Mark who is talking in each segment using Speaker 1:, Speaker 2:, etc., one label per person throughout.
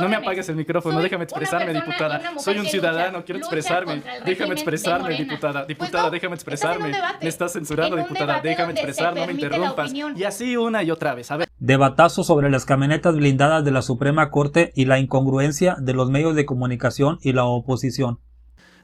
Speaker 1: No me apagues el micrófono, déjame expresarme, diputada. Soy un ciudadano, quiero expresarme. Déjame expresarme, diputada. Diputada, déjame expresarme. Me estás censurando, diputada. Déjame expresar, no me interrumpas. Y así una y otra vez. A ver.
Speaker 2: Debatazo sobre las camionetas blindadas de la Suprema Corte y la incongruencia de los medios de comunicación y la oposición.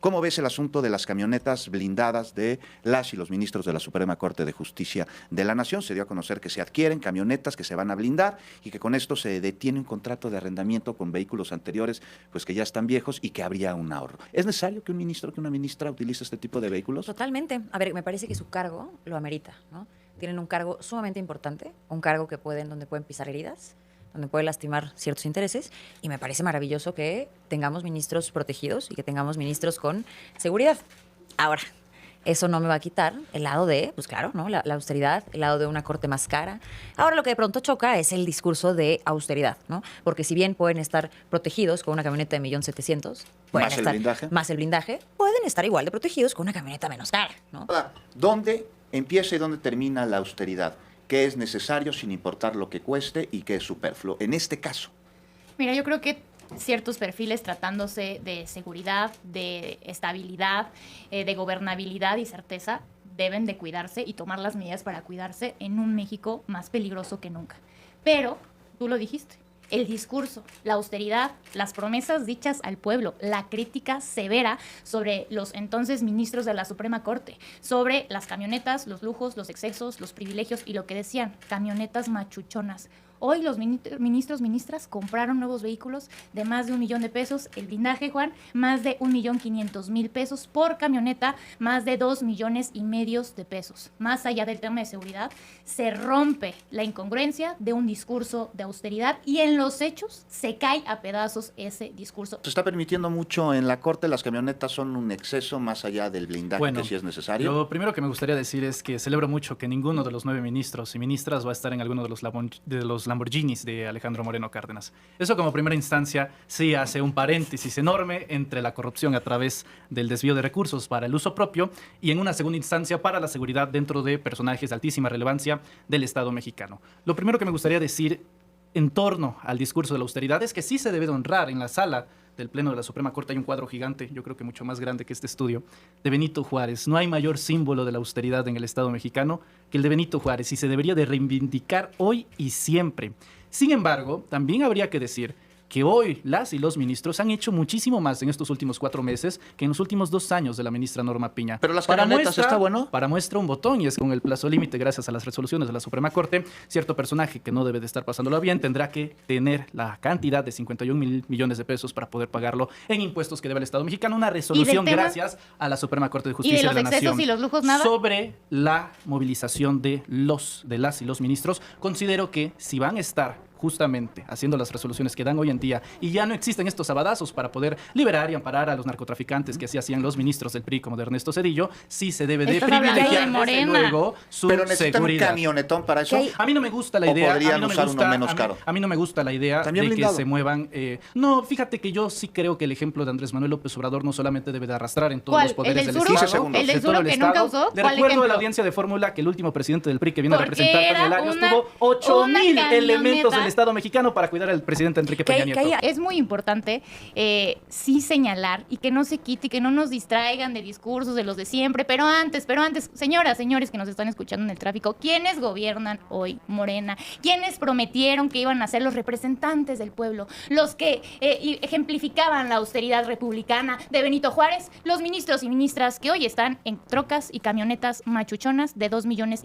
Speaker 3: ¿Cómo ves el asunto de las camionetas blindadas de las y los ministros de la Suprema Corte de Justicia de la Nación? Se dio a conocer que se adquieren camionetas que se van a blindar y que con esto se detiene un contrato de arrendamiento con vehículos anteriores, pues que ya están viejos y que habría un ahorro. ¿Es necesario que un ministro, que una ministra utilice este tipo de vehículos?
Speaker 4: Totalmente. A ver, me parece que su cargo lo amerita, ¿no? Tienen un cargo sumamente importante, un cargo donde pueden pisar heridas, donde puede lastimar ciertos intereses, y me parece maravilloso que tengamos ministros protegidos y que tengamos ministros con seguridad. Ahora, eso no me va a quitar el lado de, pues claro, ¿no? La austeridad, el lado de una corte más cara. Ahora lo que de pronto choca es el discurso de austeridad, ¿no? Porque si bien pueden estar protegidos con una camioneta de 1.700.000,
Speaker 3: ¿Más el blindaje?
Speaker 4: Más el blindaje, pueden estar igual de protegidos con una camioneta menos cara, ¿no?
Speaker 3: ¿Dónde empieza y dónde termina la austeridad? ¿Qué es necesario sin importar lo que cueste y qué es superfluo en este caso?
Speaker 5: Mira, yo creo que ciertos perfiles tratándose de seguridad, de estabilidad, de gobernabilidad y certeza, deben de cuidarse y tomar las medidas para cuidarse en un México más peligroso que nunca. Pero, tú lo dijiste, el discurso, la austeridad, las promesas dichas al pueblo, la crítica severa sobre los entonces ministros de la Suprema Corte, sobre las camionetas, los lujos, los excesos, los privilegios y lo que decían, camionetas machuchonas. Hoy los ministras compraron nuevos vehículos de más de $1 millón. El blindaje, Juan, más de $1.500.000 por camioneta, más de $2,5 millones. Más allá del tema de seguridad, se rompe la incongruencia de un discurso de austeridad y en los hechos se cae a pedazos ese discurso.
Speaker 3: Se está permitiendo mucho en la Corte, las camionetas son un exceso más allá del blindaje que sí es necesario.
Speaker 1: Lo primero que me gustaría decir es que celebro mucho que ninguno de los 9 ministros y ministras va a estar en alguno de los Lamborghinis de Alejandro Moreno Cárdenas. Eso como primera instancia sí hace un paréntesis enorme entre la corrupción a través del desvío de recursos para el uso propio y en una segunda instancia para la seguridad dentro de personajes de altísima relevancia del Estado mexicano. Lo primero que me gustaría decir en torno al discurso de la austeridad es que sí se debe de honrar en la sala del Pleno de la Suprema Corte. Hay un cuadro gigante, yo creo que mucho más grande que este estudio, de Benito Juárez. No hay mayor símbolo de la austeridad en el Estado mexicano que el de Benito Juárez y se debería de reivindicar hoy y siempre. Sin embargo, también habría que decir que hoy las y los ministros han hecho muchísimo más en estos últimos 4 meses que en los últimos 2 años de la ministra Norma Piña.
Speaker 3: Pero las camionetas, ¿está bueno?
Speaker 1: Para muestra un botón, y es con el plazo límite, gracias a las resoluciones de la Suprema Corte, cierto personaje que no debe de estar pasándolo bien tendrá que tener la cantidad de 51 millones de pesos para poder pagarlo en impuestos que debe el Estado mexicano. Una resolución gracias a la Suprema Corte de Justicia de la Nación.
Speaker 5: ¿Y de los excesos y los lujos nada?
Speaker 1: Sobre la movilización de las y los ministros, considero que si van a estar justamente haciendo las resoluciones que dan hoy en día y ya no existen estos sabadazos para poder liberar y amparar a los narcotraficantes que así hacían los ministros del PRI como de Ernesto Zedillo, sí se debe de privilegiar desde luego su
Speaker 3: Pero necesitan
Speaker 1: seguridad.
Speaker 3: un camionetón para eso.
Speaker 1: A mí no me gusta la idea.
Speaker 3: Podrían usar uno menos caro.
Speaker 1: A mí no me gusta la idea
Speaker 3: ¿También
Speaker 1: de
Speaker 3: blindado?
Speaker 1: que se muevan. No, fíjate que yo sí creo que el ejemplo de Andrés Manuel López Obrador no solamente debe de arrastrar en todos los poderes del Estado.
Speaker 3: 15 segundos.
Speaker 5: ¿El del
Speaker 1: de todo
Speaker 5: Suro
Speaker 1: el
Speaker 5: que nunca
Speaker 1: Estado.
Speaker 5: usó?
Speaker 1: Le
Speaker 5: ¿Cuál
Speaker 1: recuerdo a la
Speaker 5: ejemplo?
Speaker 1: audiencia de Fórmula que el último presidente del PRI que viene a
Speaker 5: Porque
Speaker 1: representar
Speaker 5: era
Speaker 1: Daniel Arias
Speaker 5: una
Speaker 1: tuvo 8,000
Speaker 5: camioneta.
Speaker 1: elementos del Estado mexicano para cuidar al presidente Enrique Peña Nieto.
Speaker 5: Es muy importante sí señalar y que no se quite y que no nos distraigan de discursos de los de siempre, pero antes, señoras, señores que nos están escuchando en el tráfico, ¿quiénes gobiernan hoy Morena? ¿Quiénes prometieron que iban a ser los representantes del pueblo? Los que ejemplificaban la austeridad republicana de Benito Juárez, los ministros y ministras que hoy están en trocas y camionetas machuchonas de $2,5 millones.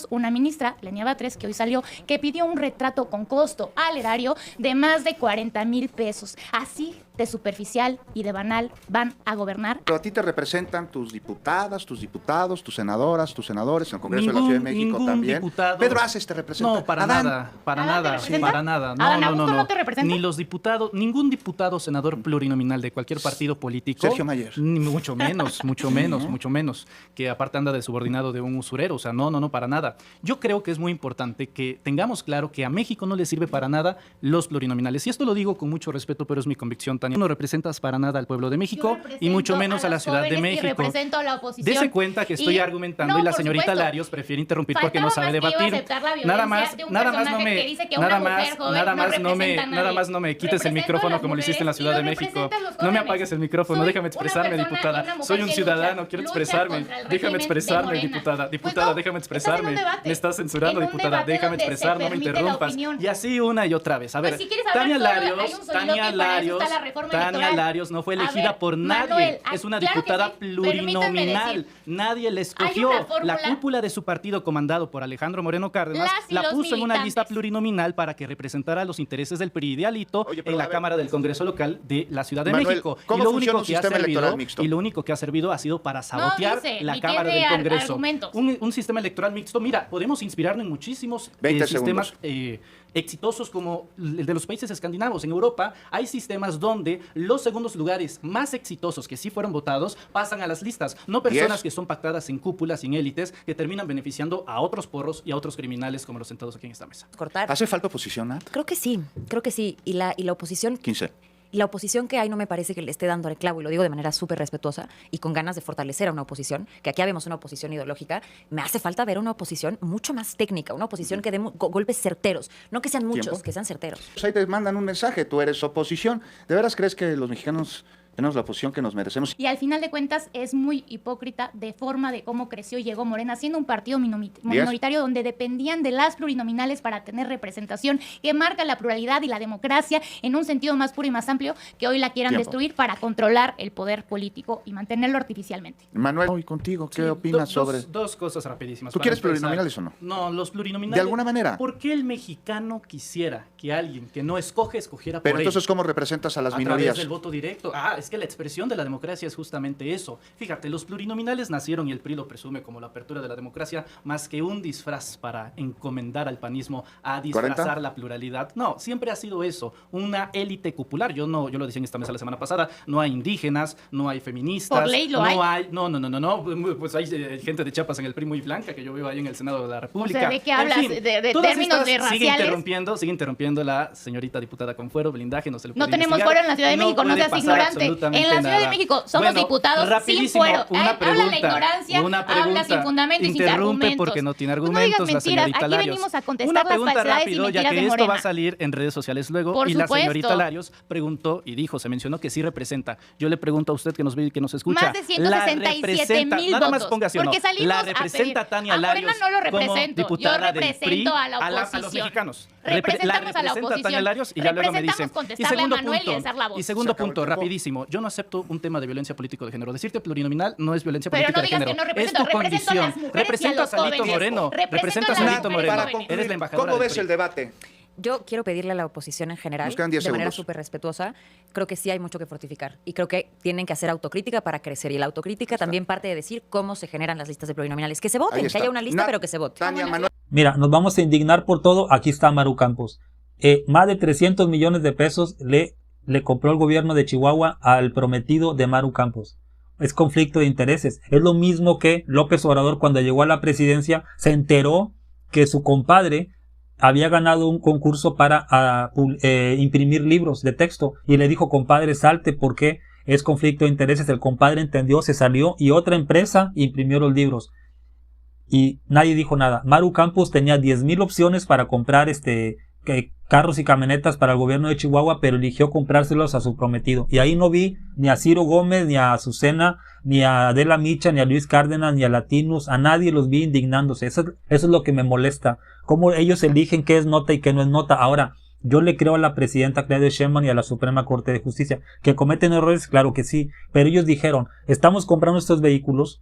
Speaker 5: Una ministra, Lenia Batres, que hoy salió, que pidió un retrato con costo al erario de más de $40,000. Así de superficial y de banal van a gobernar.
Speaker 3: Pero a ti te representan tus diputadas, tus diputados, tus senadoras, tus senadores en el Congreso de la Ciudad de México también.
Speaker 1: Diputado,
Speaker 3: Pedro Aces te representa.
Speaker 1: No, para
Speaker 3: Adán.
Speaker 1: nada, para
Speaker 5: ¿Adán
Speaker 1: nada,
Speaker 5: te representa?
Speaker 1: para nada.
Speaker 5: ¿Adán
Speaker 1: No,
Speaker 5: Augusto no te representa?
Speaker 1: Ni los diputados, ningún diputado, senador plurinominal de cualquier partido político.
Speaker 3: Sergio Mayer.
Speaker 1: Ni mucho menos, mucho menos, que aparte anda de subordinado de un usurero. O sea, no, para nada. Yo creo que es muy importante que tengamos claro que a México no le sirve para nada los plurinominales. Y esto lo digo con mucho respeto, pero es mi convicción Tania. No representas para nada al pueblo de México y mucho
Speaker 5: represento
Speaker 1: menos a la
Speaker 5: los
Speaker 1: Ciudad de
Speaker 5: jóvenes y
Speaker 1: México.
Speaker 5: represento a la oposición.
Speaker 1: Dese cuenta que estoy
Speaker 5: Y-
Speaker 1: argumentando
Speaker 5: no,
Speaker 1: y la
Speaker 5: por
Speaker 1: señorita
Speaker 5: supuesto.
Speaker 1: Larios prefiere interrumpir porque
Speaker 5: Faltaba
Speaker 1: no sabe
Speaker 5: más que yo
Speaker 1: debatir.
Speaker 5: aceptar la violencia
Speaker 1: Nada más,
Speaker 5: de un
Speaker 1: nada más no
Speaker 5: personaje
Speaker 1: me,
Speaker 5: que dice que
Speaker 1: nada
Speaker 5: una mujer
Speaker 1: más,
Speaker 5: joven
Speaker 1: nada
Speaker 5: no
Speaker 1: más no me,
Speaker 5: representa a nadie.
Speaker 1: nada más no me quites el
Speaker 5: Represento a
Speaker 1: micrófono
Speaker 5: las
Speaker 1: como lo hiciste en la
Speaker 5: mujeres
Speaker 1: Ciudad
Speaker 5: y
Speaker 1: de
Speaker 5: no
Speaker 1: México.
Speaker 5: represento a los
Speaker 1: No me
Speaker 5: jóvenes.
Speaker 1: apagues el micrófono,
Speaker 5: Soy
Speaker 1: déjame
Speaker 5: una
Speaker 1: expresarme,
Speaker 5: persona y
Speaker 1: diputada.
Speaker 5: una mujer
Speaker 1: Soy un
Speaker 5: que
Speaker 1: ciudadano,
Speaker 5: lucha
Speaker 1: quiero expresarme.
Speaker 5: contra el
Speaker 1: Déjame
Speaker 5: régimen de
Speaker 1: expresarme,
Speaker 5: Morena.
Speaker 1: diputada.
Speaker 5: Pues
Speaker 1: Diputada,
Speaker 5: no,
Speaker 1: déjame
Speaker 5: estás en un
Speaker 1: expresarme.
Speaker 5: debate.
Speaker 1: Me estás censurando,
Speaker 5: En un
Speaker 1: diputada.
Speaker 5: debate
Speaker 1: Déjame
Speaker 5: donde se
Speaker 1: expresar, no me
Speaker 5: permite la
Speaker 1: interrumpas.
Speaker 5: opinión.
Speaker 1: Y así una y otra vez. A ver,
Speaker 5: Pues si quieres hablar
Speaker 1: Tania
Speaker 5: solo, hay
Speaker 1: Larios,
Speaker 5: un sonido
Speaker 1: Tania
Speaker 5: que para eso
Speaker 1: Larios,
Speaker 5: está la reforma
Speaker 1: Tania
Speaker 5: electoral.
Speaker 1: Larios no fue
Speaker 5: A
Speaker 1: elegida
Speaker 5: ver,
Speaker 1: por nadie.
Speaker 5: Manuel,
Speaker 1: Es una
Speaker 5: claro que
Speaker 1: diputada
Speaker 5: sí. Permítanme
Speaker 1: plurinominal.
Speaker 5: decir.
Speaker 1: Nadie la
Speaker 5: Hay
Speaker 1: escogió.
Speaker 5: una fórmula.
Speaker 1: La cúpula de su partido, comandado por Alejandro Moreno Cárdenas,
Speaker 5: Las y
Speaker 1: la
Speaker 5: los
Speaker 1: puso en una lista
Speaker 5: militantes.
Speaker 1: plurinominal para que representara los intereses del PRI de Alito
Speaker 3: Oye, pero
Speaker 1: en
Speaker 3: a
Speaker 1: la
Speaker 3: ver.
Speaker 1: Cámara del Congreso Local de la Ciudad de
Speaker 3: Manuel,
Speaker 1: México.
Speaker 3: ¿cómo
Speaker 1: Y lo
Speaker 3: funciona
Speaker 1: único
Speaker 3: un
Speaker 1: que ha
Speaker 3: sistema electoral
Speaker 1: servido,
Speaker 3: mixto?
Speaker 1: y lo único que ha servido ha sido para sabotear
Speaker 5: dice,
Speaker 1: la
Speaker 5: ni
Speaker 1: Cámara
Speaker 5: tiene
Speaker 1: del Congreso.
Speaker 5: argumentos.
Speaker 1: Un sistema electoral mixto. Mira, podemos inspirarnos en muchísimos
Speaker 3: 20
Speaker 1: sistemas
Speaker 3: segundos.
Speaker 1: exitosos como el de los países escandinavos. En Europa hay sistemas donde los segundos lugares más exitosos que sí fueron votados pasan a las listas. No personas
Speaker 3: 10.
Speaker 1: que son pactadas en cúpulas, en élites, que terminan beneficiando a otros porros y a otros criminales como los sentados aquí en esta mesa.
Speaker 4: Cortar.
Speaker 3: ¿Hace falta oposición, Nat?
Speaker 4: Creo que sí. Y la oposición
Speaker 3: 15.
Speaker 4: Y la oposición que hay no me parece que le esté dando el clavo, y lo digo de manera súper respetuosa y con ganas de fortalecer a una oposición, que aquí vemos una oposición ideológica. Me hace falta ver una oposición mucho más técnica, una oposición que dé golpes certeros, no que sean muchos,
Speaker 3: ¿Tiempo?
Speaker 4: que sean certeros.
Speaker 3: Pues ahí te mandan un mensaje, tú eres oposición. ¿De veras crees que los mexicanos tenemos la oposición que nos merecemos?
Speaker 5: Y al final de cuentas es muy hipócrita de forma de cómo creció y llegó Morena, siendo un partido minoritario donde dependían de las plurinominales para tener representación que marca la pluralidad y la democracia en un sentido más puro y más amplio, que hoy la quieran
Speaker 3: Tiempo.
Speaker 5: destruir para controlar el poder político y mantenerlo artificialmente.
Speaker 3: Manuel, hoy contigo, ¿qué
Speaker 1: Sí,
Speaker 3: opinas sobre...?
Speaker 1: Dos cosas rapidísimas.
Speaker 3: ¿Tú
Speaker 1: para
Speaker 3: quieres
Speaker 1: empezar.
Speaker 3: plurinominales o no?
Speaker 1: No, los plurinominales.
Speaker 3: ¿De alguna manera?
Speaker 1: ¿Por qué el mexicano quisiera que alguien que no escoge, escogiera
Speaker 3: Pero
Speaker 1: por él?
Speaker 3: entonces, ¿cómo representas a las
Speaker 1: A
Speaker 3: minorías?
Speaker 1: través del voto directo. Es que la expresión de la democracia es justamente eso. Fíjate, los plurinominales nacieron, y el PRI lo presume como la apertura de la democracia, más que un disfraz para encomendar al panismo a disfrazar
Speaker 3: 40.
Speaker 1: la pluralidad. No, siempre ha sido eso, una élite cupular. Yo lo decía en esta mesa la semana pasada, no hay indígenas, no hay feministas.
Speaker 5: Por ley lo
Speaker 1: no
Speaker 5: hay.
Speaker 1: No, pues hay gente de Chiapas en el PRI muy blanca que yo veo ahí en el Senado de la República.
Speaker 5: O sea, ¿de qué
Speaker 1: En
Speaker 5: hablas?
Speaker 1: fin,
Speaker 5: ¿De
Speaker 1: todas
Speaker 5: términos
Speaker 1: estas
Speaker 5: de
Speaker 1: sigue
Speaker 5: raciales?
Speaker 1: sigue interrumpiendo la señorita diputada con fuero, blindaje, no se le puede
Speaker 5: No tenemos
Speaker 1: investigar.
Speaker 5: fuero en la Ciudad de México, no
Speaker 1: puede
Speaker 5: seas
Speaker 1: pasar
Speaker 5: ignorante.
Speaker 1: absolutamente
Speaker 5: En la Ciudad de
Speaker 1: nada.
Speaker 5: México somos diputados sin
Speaker 1: rapidísimo,
Speaker 5: fuero.
Speaker 1: una
Speaker 5: Habla la ignorancia, habla sin fundamentos y sin
Speaker 1: Interrumpe
Speaker 5: argumentos.
Speaker 1: porque no tiene
Speaker 5: Pues no digas
Speaker 1: argumentos la
Speaker 5: mentiras,
Speaker 1: señorita
Speaker 5: aquí
Speaker 1: Larios.
Speaker 5: venimos a contestar
Speaker 1: Una
Speaker 5: las
Speaker 1: pregunta
Speaker 5: falsedades y
Speaker 1: rápido, ya
Speaker 5: mentiras
Speaker 1: que
Speaker 5: de
Speaker 1: esto va a
Speaker 5: Morena.
Speaker 1: salir en redes sociales luego.
Speaker 5: Por
Speaker 1: y la
Speaker 5: supuesto.
Speaker 1: señorita Larios preguntó y dijo, se mencionó que sí representa. Yo le pregunto a usted que nos ve y que nos escucha.
Speaker 5: Más de 167,000
Speaker 1: nada más
Speaker 5: votos.
Speaker 1: ponga sí o no.
Speaker 5: Porque salimos
Speaker 1: La
Speaker 5: a
Speaker 1: representa
Speaker 5: pedir.
Speaker 1: Tania
Speaker 5: A Morena
Speaker 1: Larios
Speaker 5: no lo
Speaker 1: como
Speaker 5: represento. Yo
Speaker 1: diputada del
Speaker 5: represento
Speaker 1: PRI
Speaker 5: a la
Speaker 1: a los
Speaker 5: oposición.
Speaker 1: mexicanos.
Speaker 5: Representamos
Speaker 1: La
Speaker 5: a la
Speaker 1: representa
Speaker 5: oposición.
Speaker 1: Tania Larios y ya luego me dice.
Speaker 5: Representamos contestarle a Manuel y alzar la voz.
Speaker 1: Y
Speaker 3: Se
Speaker 1: segundo
Speaker 3: acabó el
Speaker 1: punto,
Speaker 3: tiempo.
Speaker 1: rapidísimo. Yo no acepto un tema de violencia político de género. Decirte plurinominal no es violencia
Speaker 5: Pero
Speaker 1: política
Speaker 5: no
Speaker 1: de
Speaker 5: digas
Speaker 1: género.
Speaker 5: que no
Speaker 1: Es
Speaker 5: represento,
Speaker 1: tu
Speaker 5: represento a
Speaker 1: condición.
Speaker 5: las mujeres y a
Speaker 1: Representas
Speaker 5: los
Speaker 1: a Alito
Speaker 5: jóvenes.
Speaker 1: Moreno.
Speaker 5: Represento
Speaker 1: Representas
Speaker 5: a
Speaker 1: a
Speaker 5: las
Speaker 1: Alito
Speaker 5: mujeres
Speaker 1: Moreno.
Speaker 5: jóvenes.
Speaker 1: Eres la embajadora
Speaker 3: ¿Cómo
Speaker 1: del
Speaker 3: ves
Speaker 1: PRI.
Speaker 3: el debate?
Speaker 4: Yo quiero pedirle a la oposición en general,
Speaker 3: Nos quedan 10
Speaker 4: de manera
Speaker 3: segundos.
Speaker 4: súper respetuosa, creo que sí hay mucho que fortificar y creo que tienen que hacer autocrítica para crecer, y la autocrítica también parte de decir cómo se generan las listas de plurinominales, que se
Speaker 3: Ahí
Speaker 4: voten, que
Speaker 3: está.
Speaker 4: haya una lista,
Speaker 3: Nat,
Speaker 4: pero que se vote.
Speaker 3: Tania, Manuel.
Speaker 2: Mira, nos vamos a indignar por todo. Aquí está Maru Campos. Más de 300 millones de pesos le compró el gobierno de Chihuahua al prometido de Maru Campos. Es conflicto de intereses. Es lo mismo que López Obrador, cuando llegó a la presidencia, se enteró que su compadre había ganado un concurso para imprimir libros de texto y le dijo: compadre, salte porque es conflicto de intereses. El compadre entendió, se salió y otra empresa imprimió los libros y nadie dijo nada. Maru Campos tenía 10,000 opciones para comprar carros y camionetas para el gobierno de Chihuahua, pero eligió comprárselos a su prometido. Y ahí no vi ni a Ciro Gómez, ni a Azucena, ni a Adela Micha, ni a Luis Cárdenas, ni a Latinus. A nadie los vi indignándose. Eso es lo que me molesta. Cómo ellos eligen qué es nota y qué no es nota. Ahora, yo le creo a la presidenta Claudia Sheinbaum y a la Suprema Corte de Justicia. ¿Que cometen errores? Claro que sí. Pero ellos dijeron: estamos comprando estos vehículos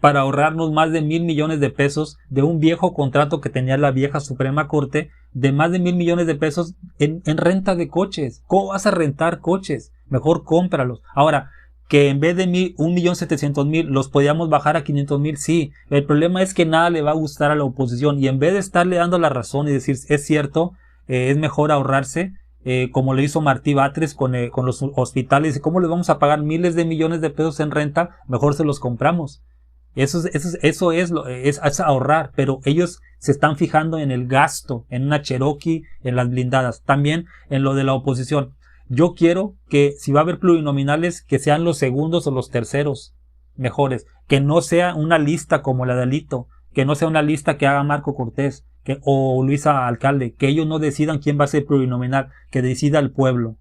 Speaker 2: para ahorrarnos más de 1,000 millones de pesos de un viejo contrato que tenía la vieja Suprema Corte, de más de 1,000 millones de pesos en renta de coches. ¿Cómo vas a rentar coches? Mejor cómpralos. Ahora, que en vez de 1,700,000 los podíamos bajar a 500,000, sí. El problema es que nada le va a gustar a la oposición, y en vez de estarle dando la razón y decir: es cierto, es mejor ahorrarse, como lo hizo Martí Batres con los hospitales. ¿Cómo les vamos a pagar miles de millones de pesos en renta? Mejor se los compramos. Eso es ahorrar, pero ellos se están fijando en el gasto, en una Cherokee, en las blindadas, también en lo de la oposición. Yo quiero que si va a haber plurinominales, que sean los segundos o los terceros mejores, que no sea una lista como la de Alito, que no sea una lista que haga Marco Cortés o Luisa Alcalde, que ellos no decidan quién va a ser plurinominal, que decida el pueblo.